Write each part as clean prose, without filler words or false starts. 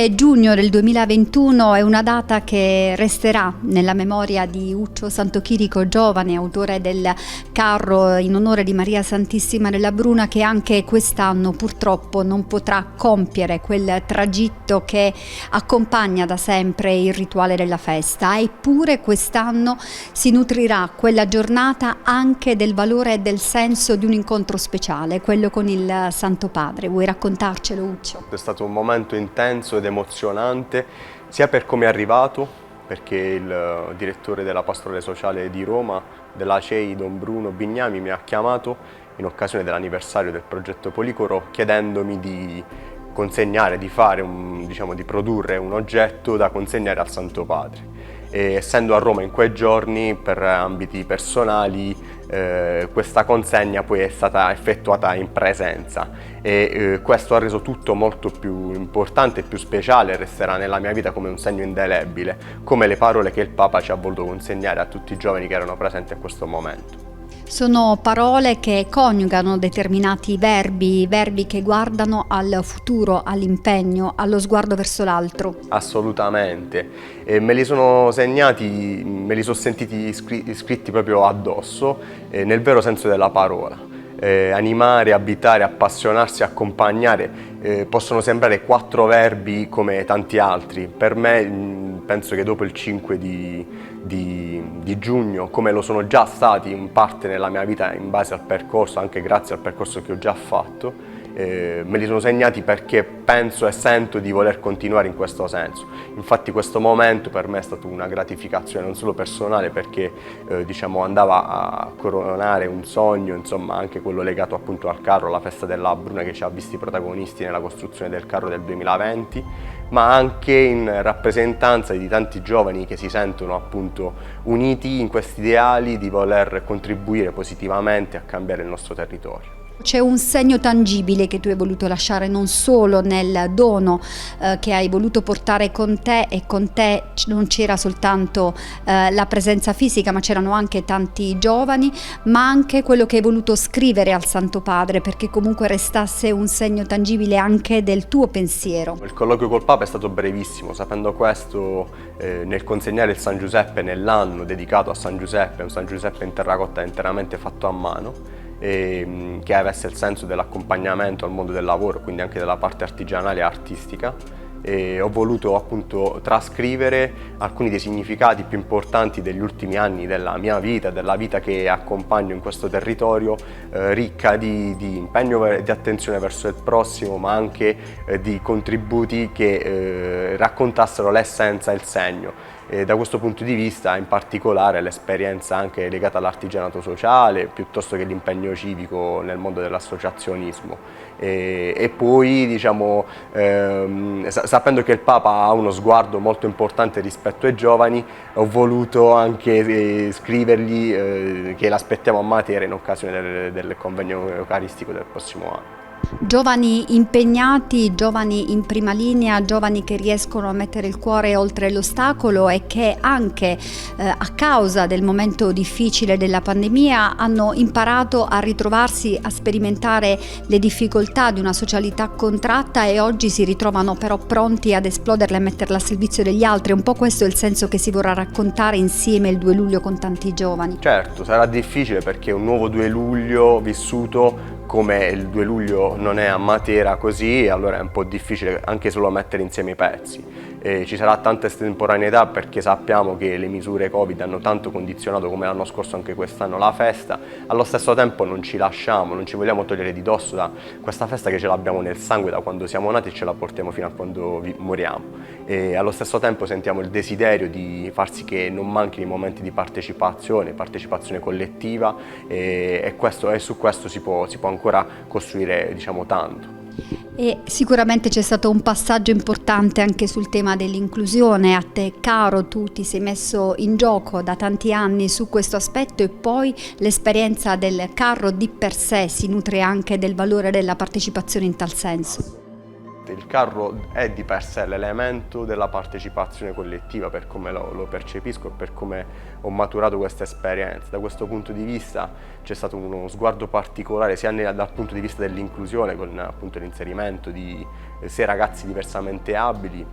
9 giugno del 2021 è una data che resterà nella memoria di Uccio Santochirico, giovane autore del carro in onore di Maria Santissima della Bruna, che anche quest'anno purtroppo non potrà compiere quel tragitto che accompagna da sempre il rituale della festa. Eppure quest'anno si nutrirà quella giornata anche del valore e del senso di un incontro speciale, quello con il Santo Padre. Vuoi raccontarcelo, Uccio? È stato un momento intenso ed emozionante, sia per come è arrivato, perché il direttore della pastorale sociale di Roma, della CEI, Don Bruno Bignami, mi ha chiamato in occasione dell'anniversario del progetto Policoro chiedendomi di consegnare, di fare, di produrre un oggetto da consegnare al Santo Padre. E essendo a Roma in quei giorni, per ambiti personali, questa consegna poi è stata effettuata in presenza e questo ha reso tutto molto più importante e più speciale. Resterà nella mia vita come un segno indelebile, come le parole che il Papa ci ha voluto consegnare a tutti i giovani che erano presenti a questo momento. Sono parole che coniugano determinati verbi che guardano al futuro, all'impegno, allo sguardo verso l'altro. Assolutamente, me li sono segnati, me li sono sentiti scritti proprio addosso, nel vero senso della parola. Animare, abitare, appassionarsi, accompagnare, possono sembrare 4 verbi come tanti altri. Per me penso che dopo il 5 di giugno, come lo sono già stati in parte nella mia vita in base al percorso, anche grazie al percorso che ho già fatto, me li sono segnati perché penso e sento di voler continuare in questo senso. Infatti questo momento per me è stato una gratificazione non solo personale, perché andava a coronare un sogno, insomma anche quello legato appunto al carro, alla festa della Bruna che ci ha visti protagonisti nella costruzione del carro del 2020, ma anche in rappresentanza di tanti giovani che si sentono appunto uniti in questi ideali di voler contribuire positivamente a cambiare il nostro territorio. C'è un segno tangibile che tu hai voluto lasciare non solo nel dono che hai voluto portare con te, e con te non c'era soltanto la presenza fisica, ma c'erano anche tanti giovani, ma anche quello che hai voluto scrivere al Santo Padre, perché comunque restasse un segno tangibile anche del tuo pensiero. Il colloquio col Papa è stato brevissimo. Sapendo questo, nel consegnare il San Giuseppe nell'anno dedicato a San Giuseppe, un San Giuseppe in terracotta interamente fatto a mano, che avesse il senso dell'accompagnamento al mondo del lavoro, quindi anche della parte artigianale e artistica, e ho voluto appunto trascrivere alcuni dei significati più importanti degli ultimi anni della mia vita, della vita che accompagno in questo territorio, ricca di impegno e di attenzione verso il prossimo, ma anche di contributi che raccontassero l'essenza e il segno. E da questo punto di vista, in particolare, l'esperienza anche legata all'artigianato sociale, piuttosto che l'impegno civico nel mondo dell'associazionismo. E poi, sapendo che il Papa ha uno sguardo molto importante rispetto ai giovani, ho voluto anche scrivergli che l'aspettiamo a Matera in occasione del convegno eucaristico del prossimo anno. Giovani impegnati, giovani in prima linea, giovani che riescono a mettere il cuore oltre l'ostacolo e che anche a causa del momento difficile della pandemia hanno imparato a ritrovarsi, a sperimentare le difficoltà di una socialità contratta, e oggi si ritrovano però pronti ad esploderla e metterla a servizio degli altri. Un po' questo è il senso che si vorrà raccontare insieme il 2 luglio con tanti giovani. Certo, sarà difficile perché un nuovo 2 luglio vissuto come il 2 luglio non è a Matera così, allora è un po' difficile anche solo mettere insieme i pezzi. Ci sarà tanta estemporaneità perché sappiamo che le misure Covid hanno tanto condizionato, come l'anno scorso anche quest'anno, la festa. Allo stesso tempo non ci lasciamo, non ci vogliamo togliere di dosso da questa festa che ce l'abbiamo nel sangue da quando siamo nati e ce la portiamo fino a quando moriamo. E allo stesso tempo sentiamo il desiderio di far sì che non manchino i momenti di partecipazione collettiva, e su questo si può ancora costruire tanto. E sicuramente c'è stato un passaggio importante anche sul tema dell'inclusione. A te caro, tu ti sei messo in gioco da tanti anni su questo aspetto, e poi l'esperienza del carro di per sé si nutre anche del valore della partecipazione in tal senso. importante. Il carro è di per sé l'elemento della partecipazione collettiva, per come lo percepisco e per come ho maturato questa esperienza. Da questo punto di vista c'è stato uno sguardo particolare sia dal punto di vista dell'inclusione, con appunto l'inserimento di 6 ragazzi diversamente abili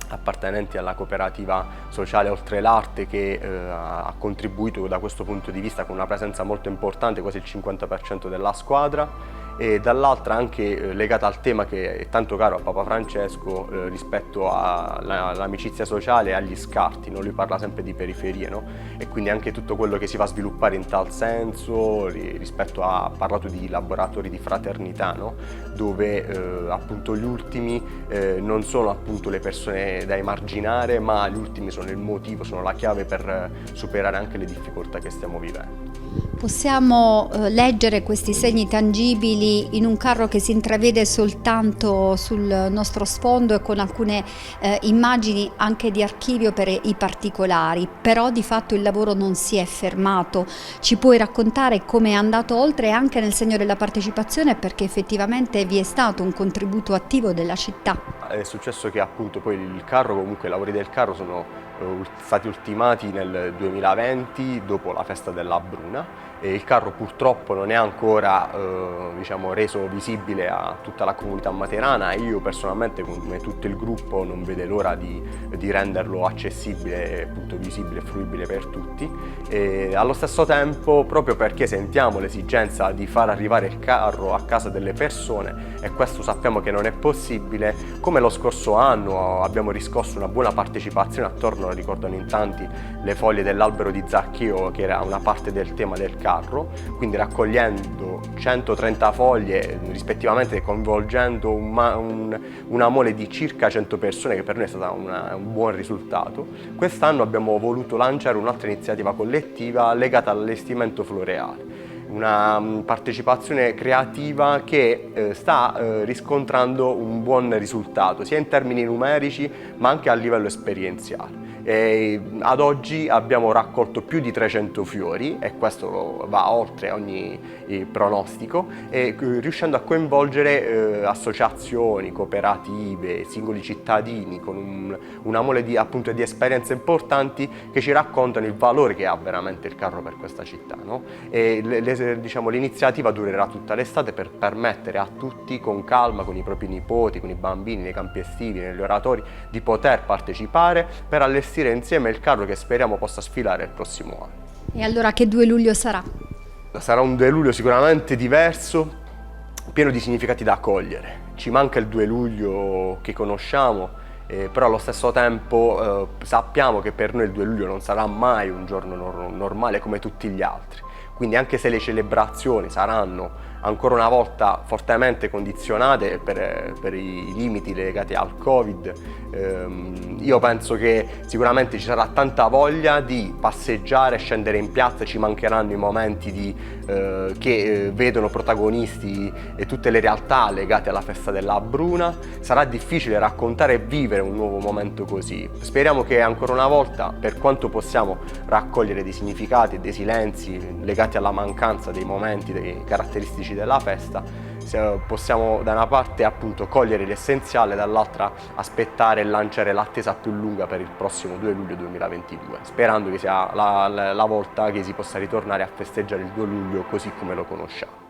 appartenenti alla cooperativa sociale Oltre l'Arte, che ha contribuito da questo punto di vista con una presenza molto importante, quasi il 50% della squadra, e dall'altra anche legata al tema che è tanto caro a Papa Francesco rispetto all'amicizia sociale e agli scarti, no? Lui parla sempre di periferie, no? E quindi anche tutto quello che si va a sviluppare in tal senso rispetto ha parlato di laboratori di fraternità, no? Dove appunto gli ultimi non sono appunto le persone da emarginare, ma gli ultimi sono il motivo, sono la chiave per superare anche le difficoltà che stiamo vivendo. Possiamo leggere questi segni tangibili in un carro che si intravede soltanto sul nostro sfondo e con alcune immagini anche di archivio per i particolari, però di fatto il lavoro non si è fermato. Ci puoi raccontare come è andato oltre anche nel segno della partecipazione, perché effettivamente vi è stato un contributo attivo della città? È successo che appunto poi il carro, comunque i lavori del carro sono stati ultimati nel 2020 dopo la festa della Bruna, e il carro purtroppo non è ancora diciamo, reso visibile a tutta la comunità materana, e io personalmente, come tutto il gruppo, non vedo l'ora di renderlo accessibile, appunto visibile e fruibile per tutti. E allo stesso tempo, proprio perché sentiamo l'esigenza di far arrivare il carro a casa delle persone, e questo sappiamo che non è possibile, come lo scorso anno abbiamo riscosso una buona partecipazione attorno, ricordano in tanti, le foglie dell'albero di Zaccheo, che era una parte del tema del carro, quindi raccogliendo 130 foglie rispettivamente, coinvolgendo una mole di circa 100 persone, che per noi è stato un buon risultato. Quest'anno abbiamo voluto lanciare un'altra iniziativa collettiva legata all'allestimento floreale, una partecipazione creativa che sta riscontrando un buon risultato sia in termini numerici ma anche a livello esperienziale. Ad oggi abbiamo raccolto più di 300 fiori, e questo va oltre ogni pronostico, e riuscendo a coinvolgere associazioni, cooperative, singoli cittadini, con una mole appunto, di esperienze importanti che ci raccontano il valore che ha veramente il carro per questa città, no? E diciamo, l'iniziativa durerà tutta l'estate per permettere a tutti, con calma, con i propri nipoti, con i bambini, nei campi estivi, negli oratori, di poter partecipare per allestire insieme il carro che speriamo possa sfilare il prossimo anno. E allora che 2 luglio sarà? Sarà un 2 luglio sicuramente diverso, pieno di significati da cogliere. Ci manca il 2 luglio che conosciamo, però allo stesso tempo sappiamo che per noi il 2 luglio non sarà mai un giorno normale come tutti gli altri. Quindi anche se le celebrazioni saranno ancora una volta fortemente condizionate per i limiti legati al Covid, io penso che sicuramente ci sarà tanta voglia di passeggiare, scendere in piazza. Ci mancheranno i momenti che vedono protagonisti e tutte le realtà legate alla festa della Bruna. Sarà difficile raccontare e vivere un nuovo momento così. Speriamo che ancora una volta, per quanto possiamo raccogliere dei significati e dei silenzi legati alla mancanza dei momenti, dei caratteristici della festa, possiamo da una parte appunto cogliere l'essenziale, dall'altra aspettare e lanciare l'attesa più lunga per il prossimo 2 luglio 2022, sperando che sia la volta che si possa ritornare a festeggiare il 2 luglio così come lo conosciamo.